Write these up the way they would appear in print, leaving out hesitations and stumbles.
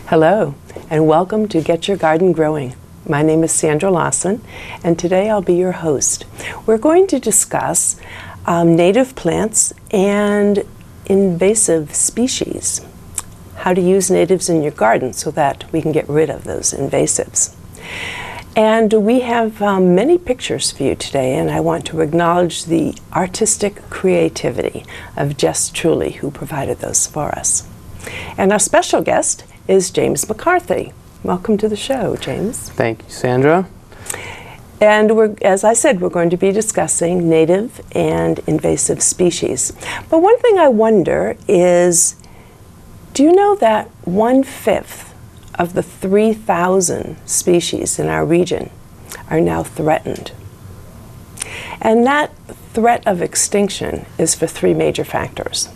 Hello, and welcome to Get Your Garden Growing. My name is Sandra Lawson, and today I'll be your host. We're going to discuss native plants and invasive species, how to use natives in your garden so that we can get rid of those invasives. And we have many pictures for you today, and I want to acknowledge the artistic creativity of Jess Truly, who provided those for us. And our special guest is James McCarthy. Welcome to the show, James. Thank you, Sandra. And as I said, we're going to be discussing native and invasive species. But one thing I wonder is, do you know that 1/5 of the 3,000 species in our region are now threatened? And that threat of extinction is for three major factors.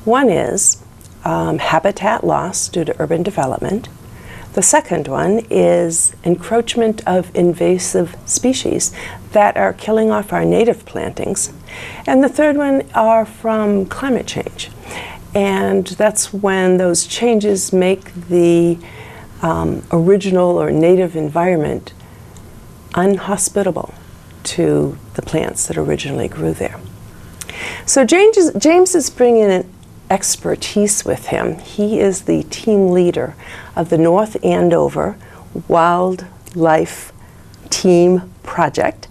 One is habitat loss due to urban development. The second one is encroachment of invasive species that are killing off our native plantings. And the third one are from climate change. And that's when those changes make the original or native environment unhospitable to the plants that originally grew there. So James is bringing in expertise with him. He is the team leader of the North Andover Wildlife Team Project.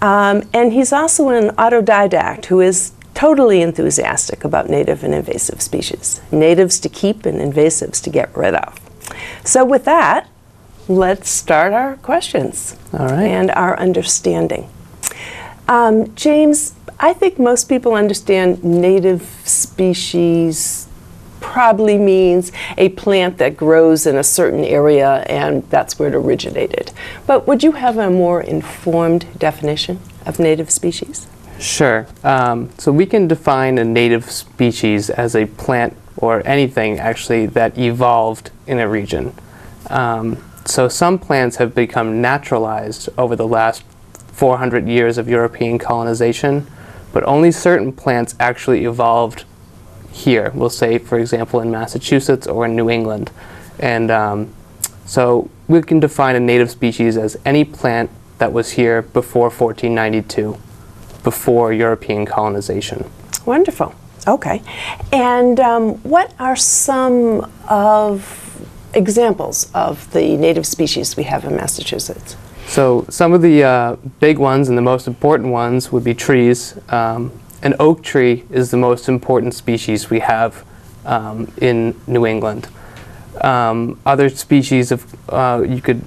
And he's also an autodidact who is totally enthusiastic about native and invasive species. Natives to keep and invasives to get rid of. So with that, let's start our questions. All right. And our understanding. James, I think most people understand native species probably means a plant that grows in a certain area and that's where it originated. But would you have a more informed definition of native species? Sure. So we can define a native species as a plant or anything actually that evolved in a region. So some plants have become naturalized over the last 400 years of European colonization, but only certain plants actually evolved here. We'll say, for example, in Massachusetts or in New England. And so we can define a native species as any plant that was here before 1492, before European colonization. Wonderful. Okay. And what are some examples of the native species we have in Massachusetts? So some of the big ones and the most important ones would be trees. An oak tree is the most important species we have in New England. Other species of you could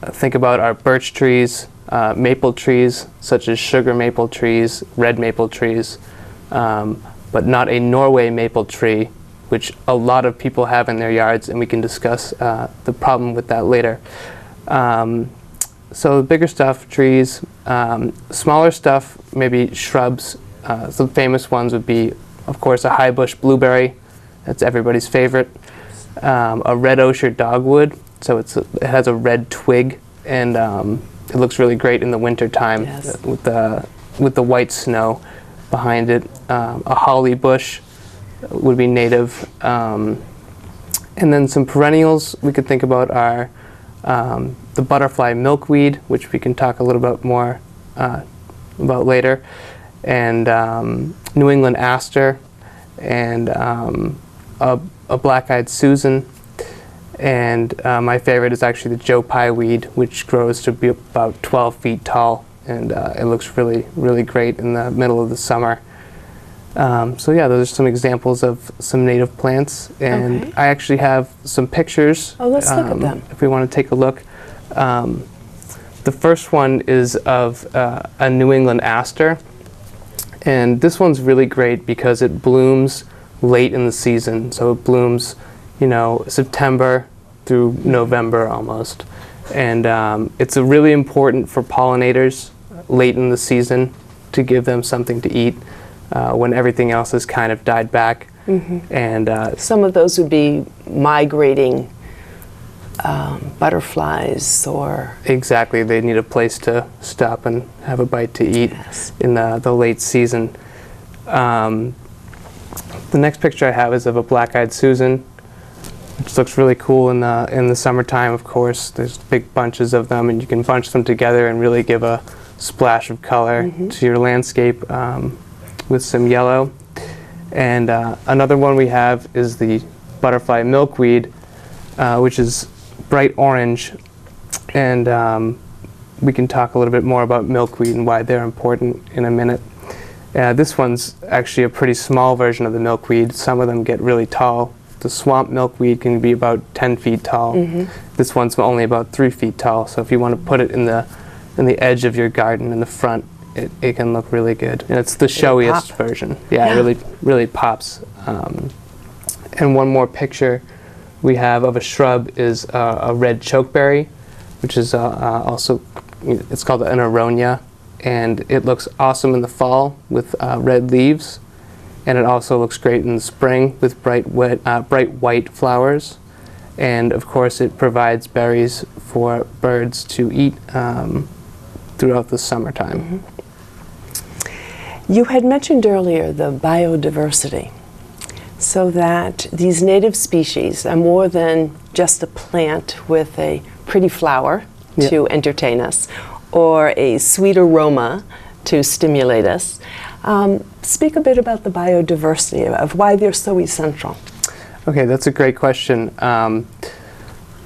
think about are birch trees, maple trees such as sugar maple trees, red maple trees, but not a Norway maple tree, which a lot of people have in their yards, and we can discuss the problem with that later. So the bigger stuff, trees. Smaller stuff, maybe shrubs. Some famous ones would be, of course, a high bush blueberry. That's everybody's favorite. A red osier dogwood. So it has a red twig, and it looks really great in the winter time. Yes. with the white snow behind it. A holly bush would be native. And then some perennials we could think about are the butterfly milkweed, which we can talk a little bit more about later, and New England aster, and a black-eyed Susan, and my favorite is actually the Joe Pye weed, which grows to be about 12 feet tall, and it looks really, really great in the middle of the summer. So yeah, those are some examples of some native plants, and okay. I actually have some pictures. Oh, let's look at them. If we want to take a look. The first one is of a New England aster, and this one's really great because it blooms late in the season. So it blooms, September through November almost, and it's really important for pollinators late in the season to give them something to eat. When everything else has kind of died back. Mm-hmm. And some of those would be migrating butterflies or... Exactly, they need a place to stop and have a bite to eat. Yes. In the late season. The next picture I have is of a black-eyed Susan. which looks really cool in the summertime. Of course, there's big bunches of them, and you can bunch them together and really give a splash of color to your landscape with some yellow. And another one we have is the butterfly milkweed, which is bright orange, and we can talk a little bit more about milkweed and why they're important in a minute. This one's actually a pretty small version of the milkweed. Some of them get really tall. The swamp milkweed can be about 10 feet tall. This one's only about 3 feet tall, so if you want to put it in the edge of your garden in the front, it can look really good. And it's the showiest version. Yeah, it really pops. And one more picture we have of a shrub is a red chokeberry, which is also, it's called an aronia, and it looks awesome in the fall with red leaves, and it also looks great in the spring with bright white flowers. And of course it provides berries for birds to eat throughout the summertime. You had mentioned earlier the biodiversity, so that these native species are more than just a plant with a pretty flower to entertain us, or a sweet aroma to stimulate us. Speak a bit about the biodiversity, of why they're so essential. Okay, that's a great question.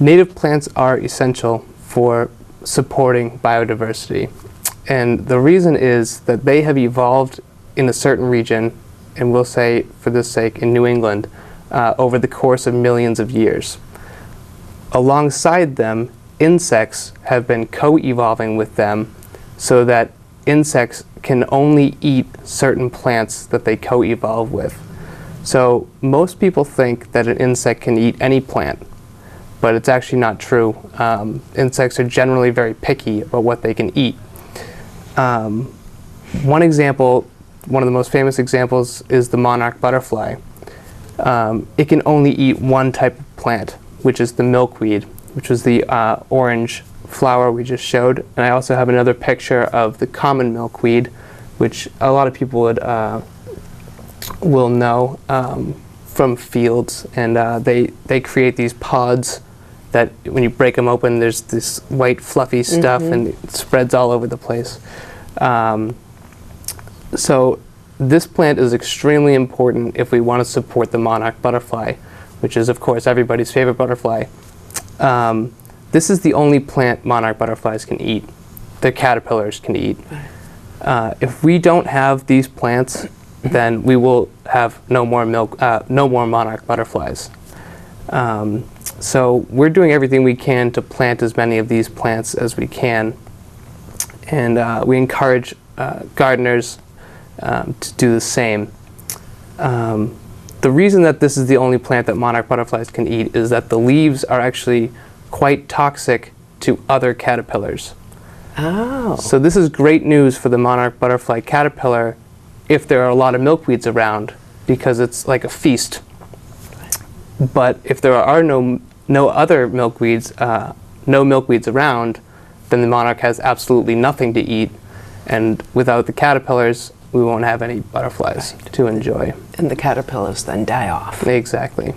Native plants are essential for supporting biodiversity. And the reason is that they have evolved in a certain region, and we'll say, for this sake, in New England, over the course of millions of years. Alongside them, insects have been co-evolving with them so that insects can only eat certain plants that they co-evolve with. So most people think that an insect can eat any plant, but it's actually not true. Insects are generally very picky about what they can eat. One example, one of the most famous examples, is the monarch butterfly. It can only eat one type of plant, which is the milkweed, which was the orange flower we just showed. And I also have another picture of the common milkweed, which a lot of people will know from fields. And they create these pods that when you break them open, there's this white fluffy stuff and it spreads all over the place. So this plant is extremely important if we want to support the monarch butterfly, which is of course everybody's favorite butterfly. This is the only plant monarch butterflies can eat. The caterpillars can eat. If we don't have these plants, then we will have no more monarch butterflies. So we're doing everything we can to plant as many of these plants as we can, and we encourage gardeners to do the same. The reason that this is the only plant that monarch butterflies can eat is that the leaves are actually quite toxic to other caterpillars. Oh. So this is great news for the monarch butterfly caterpillar if there are a lot of milkweeds around, because it's like a feast. But if there are no other milkweeds, no milkweeds around, then the monarch has absolutely nothing to eat, and without the caterpillars, we won't have any butterflies to enjoy. And the caterpillars then die off. Exactly.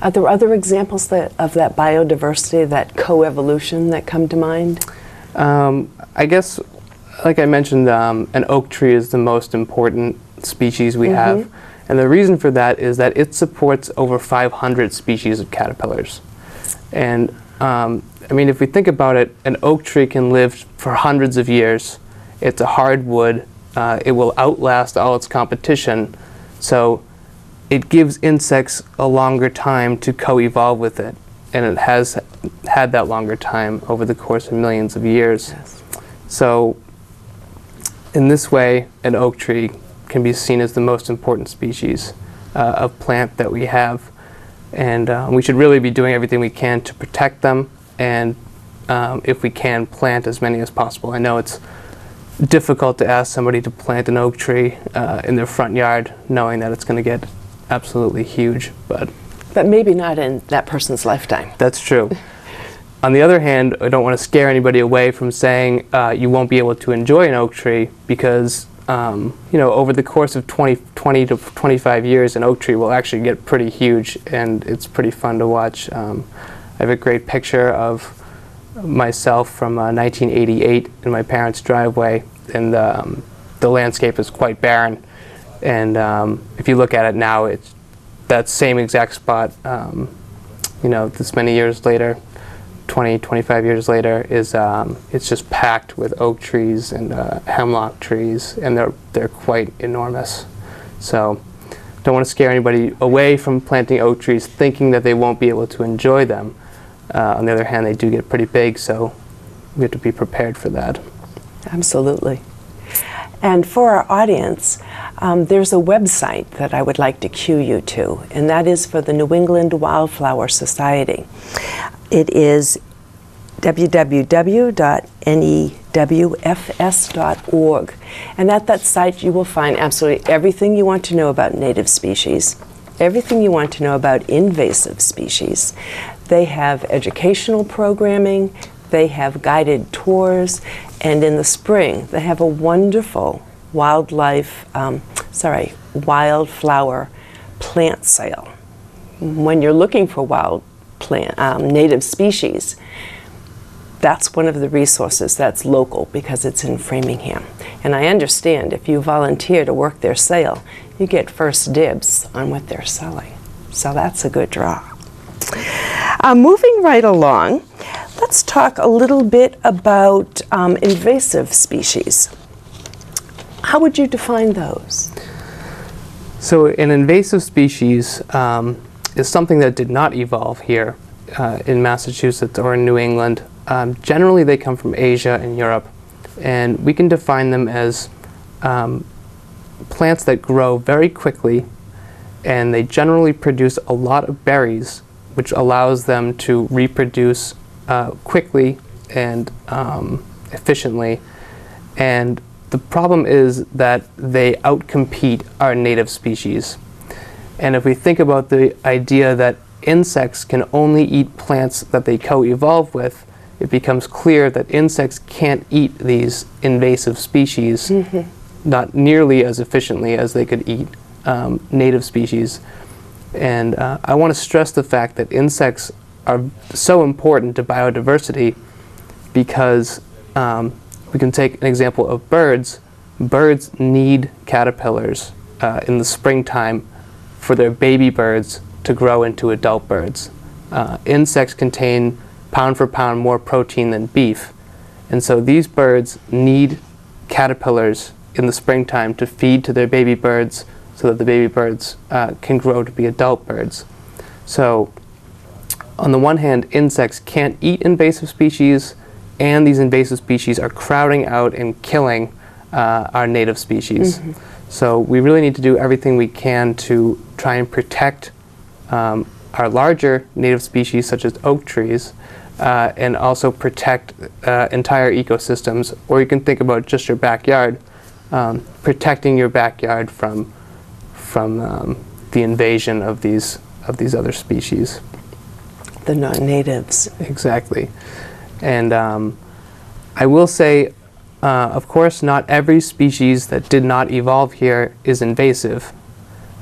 Are there other examples of that biodiversity, that coevolution, that come to mind? I guess, like I mentioned, an oak tree is the most important species we have. And the reason for that is that it supports over 500 species of caterpillars. And I mean, if we think about it, an oak tree can live for hundreds of years. It's a hardwood. It will outlast all its competition. So it gives insects a longer time to co-evolve with it. And it has had that longer time over the course of millions of years. Yes. So in this way, an oak tree can be seen as the most important species of plant that we have. And we should really be doing everything we can to protect them, and if we can, plant as many as possible. I know it's difficult to ask somebody to plant an oak tree in their front yard knowing that it's going to get absolutely huge, but maybe not in that person's lifetime. That's true. On the other hand, I don't want to scare anybody away from saying you won't be able to enjoy an oak tree, because over the course of 20 to 25 years, an oak tree will actually get pretty huge, and it's pretty fun to watch. I have a great picture of myself from 1988 in my parents' driveway, and the landscape is quite barren. And if you look at it now, it's that same exact spot, this many years later, 20, 25 years later, is it's just packed with oak trees and hemlock trees, and they're quite enormous. So don't want to scare anybody away from planting oak trees thinking that they won't be able to enjoy them. On the other hand, they do get pretty big, so we have to be prepared for that. Absolutely. And for our audience, there's a website that I would like to cue you to, and that is for the New England Wildflower Society. It is www.newfs.org. And at that site, you will find absolutely everything you want to know about native species, everything you want to know about invasive species. They have educational programming, they have guided tours, and in the spring, they have a wonderful wildflower plant sale. When you're looking for native species, that's one of the resources that's local because it's in Framingham. And I understand if you volunteer to work their sale, you get first dibs on what they're selling. So that's a good draw. Moving right along, let's talk a little bit about invasive species. How would you define those? So an invasive species is something that did not evolve here in Massachusetts or in New England. Generally, they come from Asia and Europe, and we can define them as plants that grow very quickly, and they generally produce a lot of berries, which allows them to reproduce quickly and efficiently. And the problem is that they outcompete our native species. And if we think about the idea that insects can only eat plants that they co-evolve with, it becomes clear that insects can't eat these invasive species not nearly as efficiently as they could eat native species. And I want to stress the fact that insects are so important to biodiversity because we can take an example of birds. Birds need caterpillars in the springtime for their baby birds to grow into adult birds. Insects contain pound for pound more protein than beef, and so these birds need caterpillars in the springtime to feed to their baby birds so that the baby birds can grow to be adult birds. So on the one hand, insects can't eat invasive species, and these invasive species are crowding out and killing our native species. So we really need to do everything we can to try and protect our larger native species such as oak trees, and also protect entire ecosystems. Or you can think about just your backyard, protecting your backyard from the invasion of these other species. The non-natives. Exactly. And I will say, of course, not every species that did not evolve here is invasive,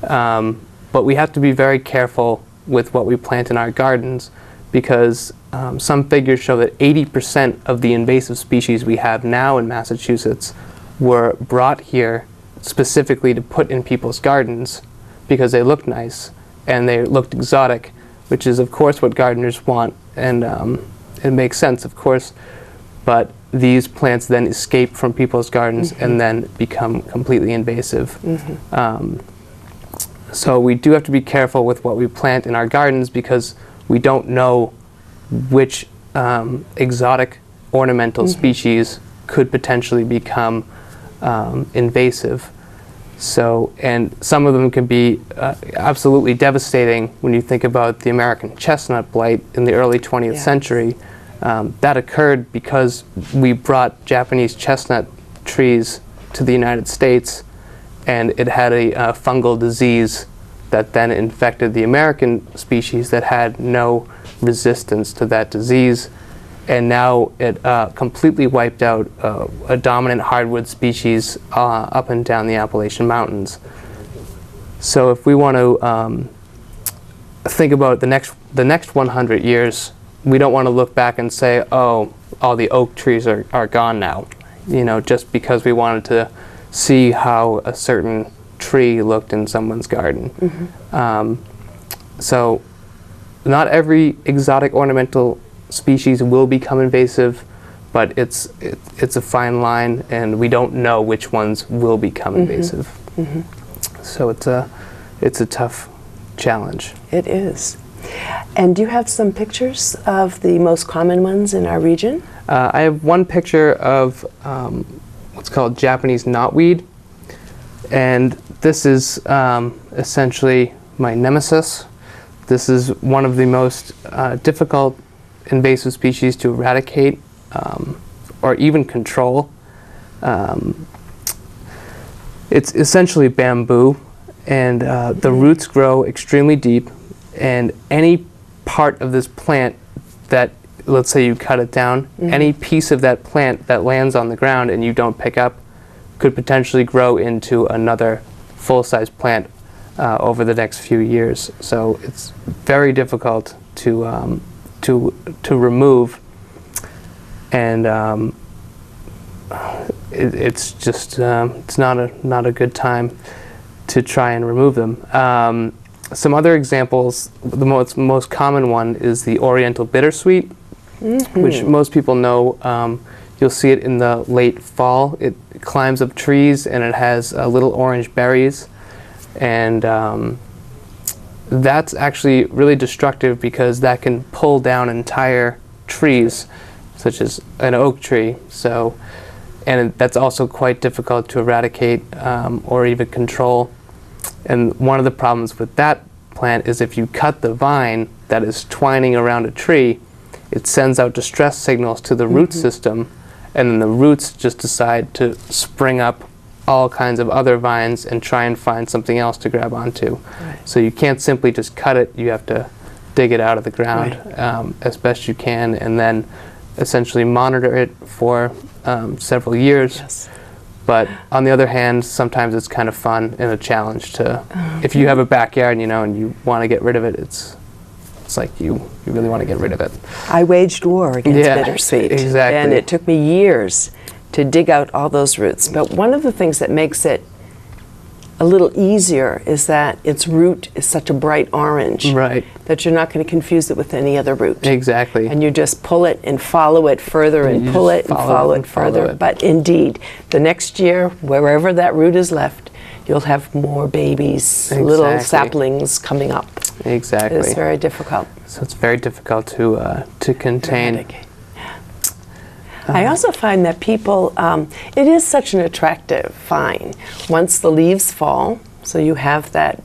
but we have to be very careful with what we plant in our gardens because some figures show that 80% of the invasive species we have now in Massachusetts were brought here specifically to put in people's gardens because they looked nice and they looked exotic, which is of course what gardeners want, and it makes sense, of course, but these plants then escape from people's gardens and then become completely invasive. So we do have to be careful with what we plant in our gardens because we don't know which exotic ornamental species could potentially become invasive. So, and some of them can be absolutely devastating when you think about the American chestnut blight in the early 20th century. That occurred because we brought Japanese chestnut trees to the United States, and it had a fungal disease that then infected the American species that had no resistance to that disease. and now it completely wiped out a dominant hardwood species up and down the Appalachian Mountains. So if we want to think about the next 100 years, we don't want to look back and say, oh, all the oak trees are gone now, just because we wanted to see how a certain tree looked in someone's garden. Mm-hmm. So not every exotic ornamental species will become invasive, but it's a fine line, and we don't know which ones will become invasive. Mm-hmm. So it's a tough challenge. It is. And do you have some pictures of the most common ones in our region? I have one picture of what's called Japanese knotweed, and this is essentially my nemesis. This is one of the most difficult invasive species to eradicate or even control. It's essentially bamboo, and the roots grow extremely deep, and any part of this plant that, let's say you cut it down, mm-hmm. any piece of that plant that lands on the ground and you don't pick up could potentially grow into another full-size plant over the next few years. So it's very difficult to remove, and it's just it's not a good time to try and remove them. Some other examples, the most common one is the Oriental bittersweet, mm-hmm. which most people know. You'll see it in the late fall. It climbs up trees and it has little orange berries, and that's actually really destructive because that can pull down entire trees, such as an oak tree. So, and that's also quite difficult to eradicate or even control. And one of the problems with that plant is if you cut the vine that is twining around a tree, it sends out distress signals to the root mm-hmm. system, and then the roots just decide to spring up all kinds of other vines and try and find something else to grab onto. Right. So you can't simply just cut it, you have to dig it out of the ground right. As best you can, and then essentially monitor it for several years. Yes. But on the other hand, sometimes it's kind of fun and a challenge to, if you have a backyard, and you want to get rid of it, it's like you really want to get rid of it. I waged war against bittersweet. Exactly. And it took me years to dig out all those roots. But one of the things that makes it a little easier is that its root is such a bright orange right. that you're not going to confuse it with any other root. Exactly. And you just pull it and follow it further and pull it and follow it further. But indeed, the next year, wherever that root is left, you'll have more babies, little saplings coming up. Exactly. It's very difficult. So it's very difficult to contain. I also find that people, it is such an attractive vine. Once the leaves fall, so you have that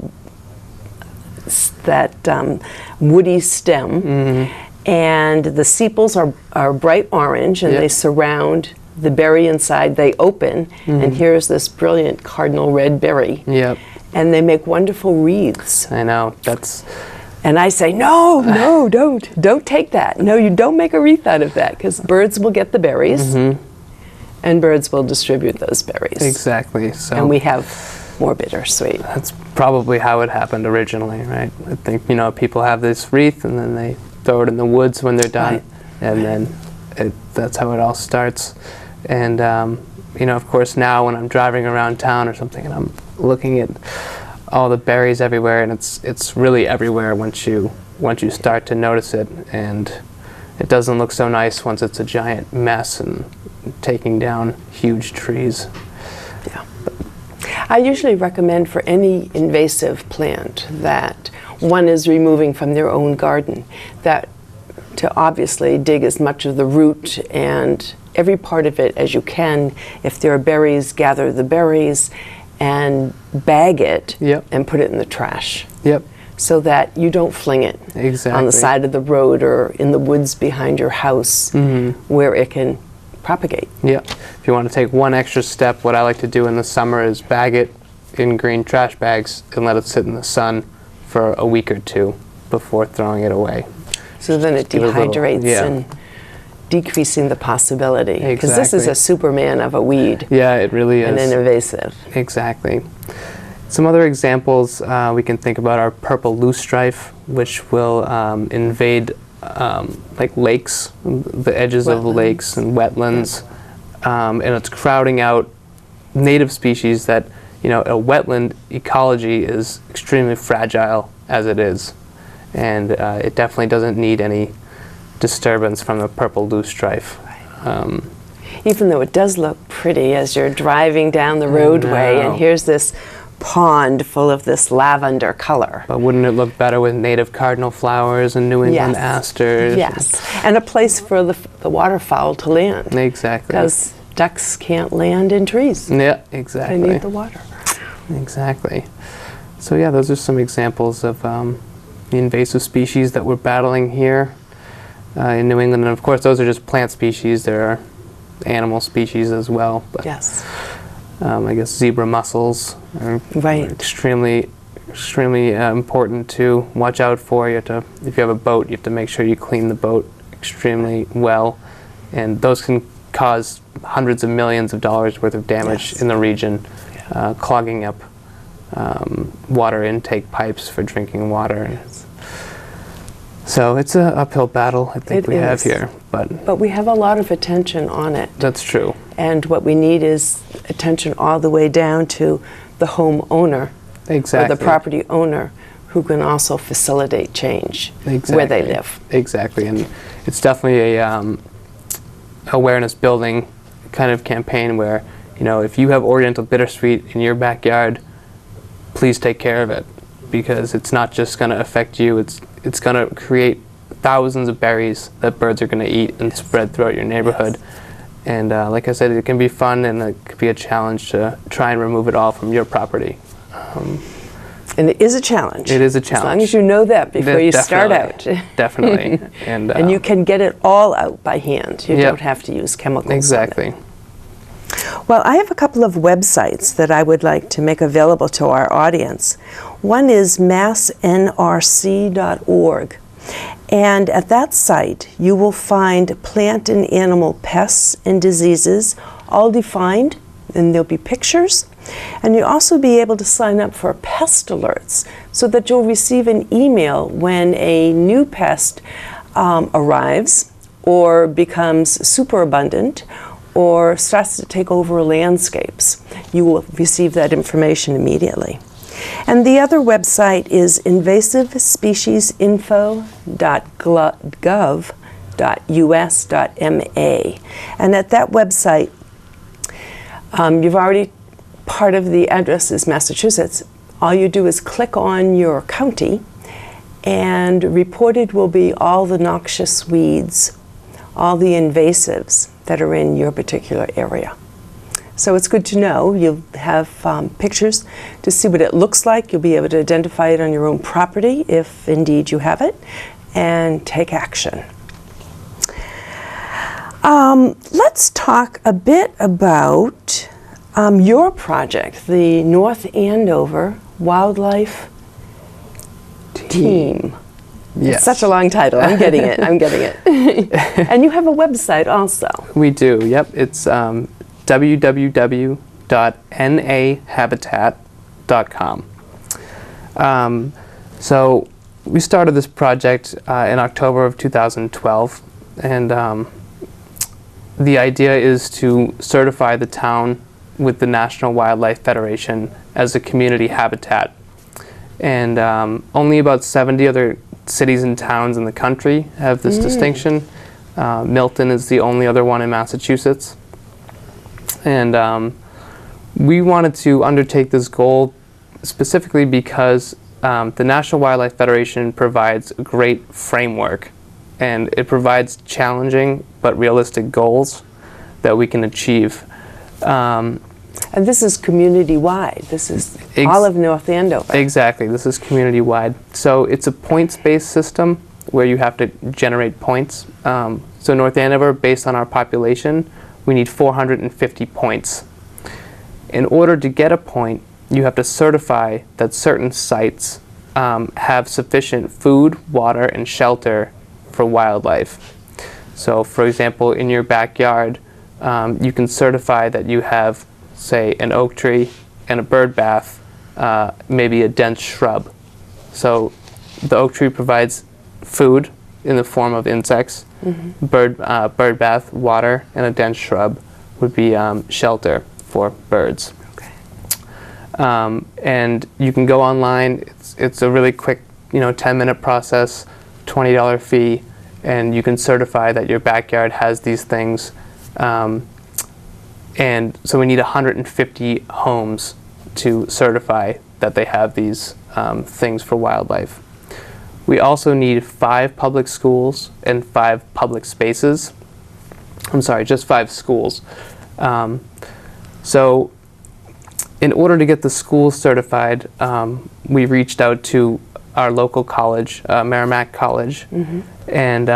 woody stem, mm-hmm. and the sepals are bright orange, and yep. they surround the berry inside. They open, mm-hmm. and here's this brilliant cardinal red berry. Yep. And they make wonderful wreaths. I know, And I say, no, don't take that. No, you don't make a wreath out of that, because birds will get the berries, mm-hmm. and birds will distribute those berries. Exactly. So, and we have more bittersweet. That's probably how it happened originally, right? I think, people have this wreath, and then they throw it in the woods when they're done, right. and then that's how it all starts. And, of course, now when I'm driving around town or something, and I'm looking at all the berries everywhere, and it's really everywhere once you start to notice it, and it doesn't look so nice once it's a giant mess and taking down huge trees. Yeah. I usually recommend for any invasive plant that one is removing from their own garden, that to obviously dig as much of the root and every part of it as you can. If there are berries, gather the berries and bag it yep. and put it in the trash. Yep. So that you don't fling it exactly. on the side of the road or in the woods behind your house, mm-hmm. where it can propagate. Yeah. If you want to take one extra step, what I like to do in the summer is bag it in green trash bags and let it sit in the sun for a week or two before throwing it away. So then it dehydrates decreasing the possibility. Because this is Exactly. a Superman of a weed Yeah, it really and is. an invasive. Exactly. Some other examples we can think about are purple loosestrife, which will invade like lakes, the edges of the lakes and wetlands, and it's crowding out native species that, you know, a wetland ecology is extremely fragile as it is, and it definitely doesn't need any disturbance from the purple loosestrife. Even though it does look pretty as you're driving down the roadway and here's this pond full of this lavender color. But wouldn't it look better with native cardinal flowers and New England asters? Yes, and a place for the waterfowl to land. Exactly. Because ducks can't land in trees. Yeah, exactly. They need the water. Exactly. So yeah, those are some examples of the invasive species that we're battling here in New England. And of course, those are just plant species. There are animal species as well. But, Yes. I guess zebra mussels are Right. extremely important to watch out for. You have to, if you have a boat, you have to make sure you clean the boat extremely well. And those can cause hundreds of millions of dollars worth of damage in the region, clogging up water intake pipes for drinking water. So it's an uphill battle, I think we have here. But we have a lot of attention on it. That's true. And what we need is attention all the way down to the homeowner Exactly. or the property owner who can also facilitate change where they live. Exactly. And it's definitely a awareness building kind of campaign where, you know, if you have Oriental bittersweet in your backyard, please take care of it, because it's not just going to affect you, it's going to create thousands of berries that birds are going to eat and spread throughout your neighborhood. And like I said, it can be fun and it could be a challenge to try and remove it all from your property. And it is a challenge. It is a As challenge. long as you know that before you start out. Definitely. And you can get it all out by hand. You don't have to use chemicals. Exactly. On it. Well, I have a couple of websites that I would like to make available to our audience. One is massnrc.org. And at that site, you will find plant and animal pests and diseases, all defined, and there'll be pictures. And you'll also be able to sign up for pest alerts so that you'll receive an email when a new pest arrives or becomes superabundant or starts to take over landscapes. You will receive that information immediately. And the other website is invasivespeciesinfo.gov.us.ma. And at that website, you've already, part of the address is Massachusetts. All you do is click on your county, and reported will be all the noxious weeds, all the invasives that are in your particular area. So it's good to know. You'll have pictures to see what it looks like. You'll be able to identify it on your own property if indeed you have it, and take action. Let's talk a bit about your project, the North Andover Wildlife Team. Yes. It's such a long title. I'm getting it. I'm getting it. And you have a website also. We do. Yep. It's www.nahabitat.com. So we started this project in October of 2012, and the idea is to certify the town with the National Wildlife Federation as a community habitat. And only about 70 other cities and towns in the country have this distinction. Milton is the only other one in Massachusetts. And we wanted to undertake this goal specifically because the National Wildlife Federation provides a great framework, and it provides challenging but realistic goals that we can achieve. And this is community-wide. This is all of North Andover. Exactly. This is community-wide. So it's a points-based system where you have to generate points. So North Andover, based on our population, we need 450 points. In order to get a point, you have to certify that certain sites have sufficient food, water, and shelter for wildlife. So for example, in your backyard, you can certify that you have, say, an oak tree and a bird bath, maybe a dense shrub. So the oak tree provides food in the form of insects, bird bath, water, and a dense shrub would be shelter for birds. Okay. And you can go online. It's a really quick, 10-minute process, $20 fee, and you can certify that your backyard has these things. And so we need 150 homes to certify that they have these things for wildlife. We also need 5 public schools and 5 public spaces. I'm sorry, just 5 schools. So in order to get the schools certified, we reached out to our local college, Merrimack College, and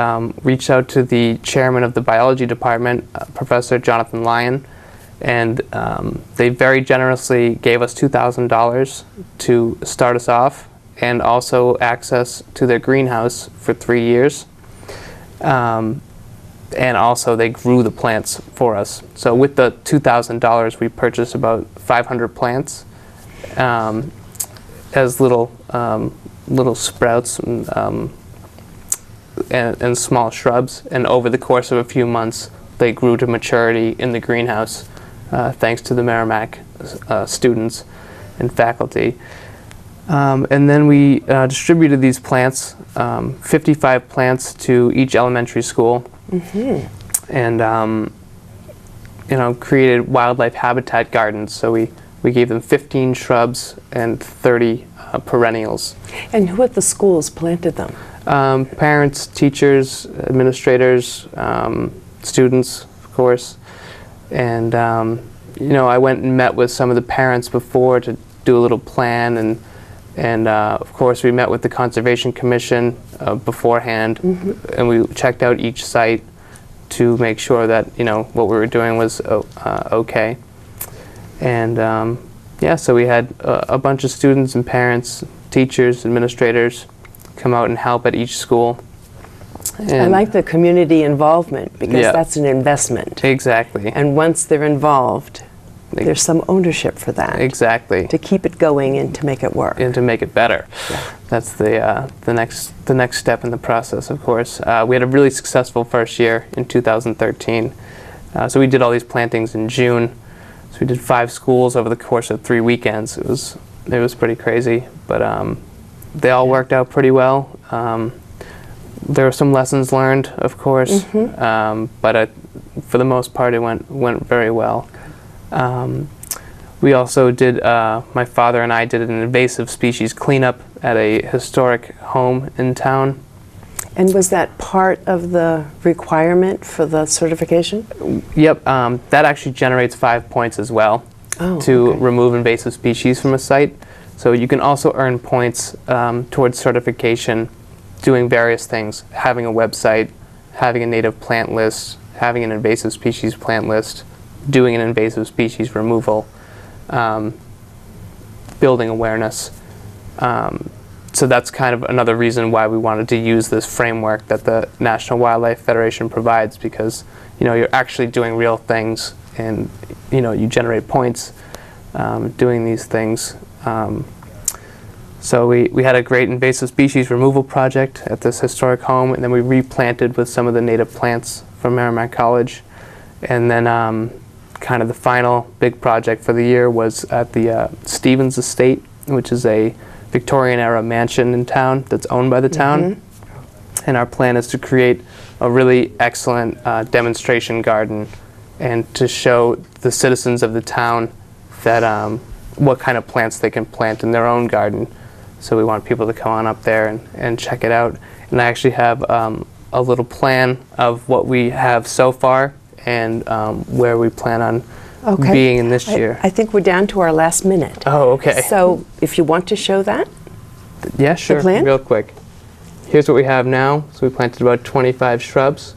reached out to the chairman of the biology department, Professor Jonathan Lyon, and they very generously gave us $2,000 to start us off, and also access to their greenhouse for 3 years. And also they grew the plants for us. So with the $2,000, we purchased about 500 plants as little sprouts and small shrubs. And over the course of a few months, they grew to maturity in the greenhouse, thanks to the Merrimack students and faculty. And then we distributed these plants, 55 plants to each elementary school, and created wildlife habitat gardens. So we gave them 15 shrubs and 30 perennials. And who at the schools planted them? Parents, teachers, administrators, students, of course. And I went and met with some of the parents before to do a little plan, and of course we met with the Conservation Commission beforehand, and we checked out each site to make sure that what we were doing was okay. And so we had a bunch of students and parents, teachers, administrators come out and help at each school. And I like the community involvement, because that's an investment. Exactly. And once they're involved, there's some ownership for that. Exactly. To keep it going and to make it work. And to make it better. Yeah. That's the next step in the process, of course. We had a really successful first year in 2013. So we did all these plantings in June. So we did 5 schools over the course of 3 weekends. It was pretty crazy, but they all worked out pretty well. There were some lessons learned, of course, but for the most part, it went very well. We also did, my father and I did an invasive species cleanup at a historic home in town. And was that part of the requirement for the certification? Yep, that actually generates 5 points as well to remove invasive species from a site. So you can also earn points towards certification doing various things, having a website, having a native plant list, having an invasive species plant list, doing an invasive species removal, building awareness. So that's kind of another reason why we wanted to use this framework that the National Wildlife Federation provides, because you're actually doing real things, and you generate points doing these things. So we had a great invasive species removal project at this historic home, and then we replanted with some of the native plants from Merrimack College. And then kind of the final big project for the year was at the Stevens Estate, which is a Victorian-era mansion in town that's owned by the town. And our plan is to create a really excellent demonstration garden, and to show the citizens of the town that what kind of plants they can plant in their own garden. So we want people to come on up there and check it out. And I actually have a little plan of what we have so far, and where we plan on being in this year. I think we're down to our last minute. Oh, okay. So if you want to show that. Yeah, sure. The plan? Real quick. Here's what we have now. So we planted about 25 shrubs.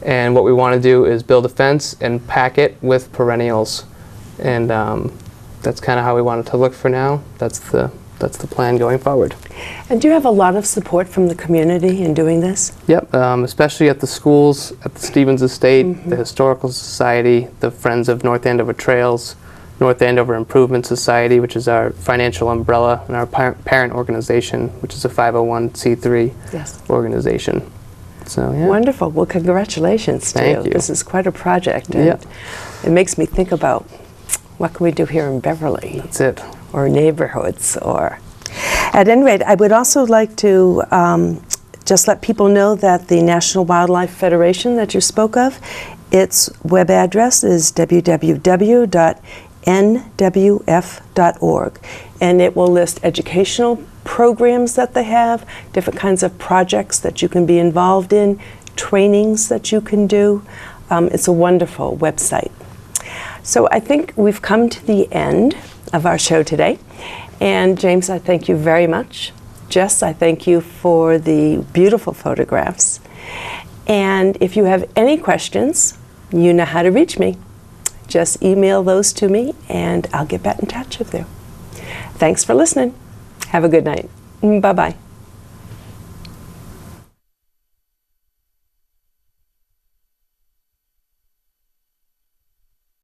And what we want to do is build a fence and pack it with perennials. And that's kind of how we want it to look for now. That's the that's the plan going forward. And do you have a lot of support from the community in doing this? Yep, especially at the schools, at the Stevens Estate, the Historical Society, the Friends of North Andover Trails, North Andover Improvement Society, which is our financial umbrella, and our parent organization, which is a 501c3 Yes. organization. So, yeah. Wonderful. Well, congratulations to Thank you. This is quite a project. And Yep. it makes me think about what can we do here in Beverly That's it. or neighborhoods. Or at any rate, I would also like to just let people know that the National Wildlife Federation that you spoke of, its web address is www.nwf.org, and it will list educational programs that they have, different kinds of projects that you can be involved in, trainings that you can do. It's a wonderful website. So I think we've come to the end of our show today. And James, I thank you very much. Jess, I thank you for the beautiful photographs. And if you have any questions, you know how to reach me. Just email those to me and I'll get back in touch with you. Thanks for listening. Have a good night. Bye-bye.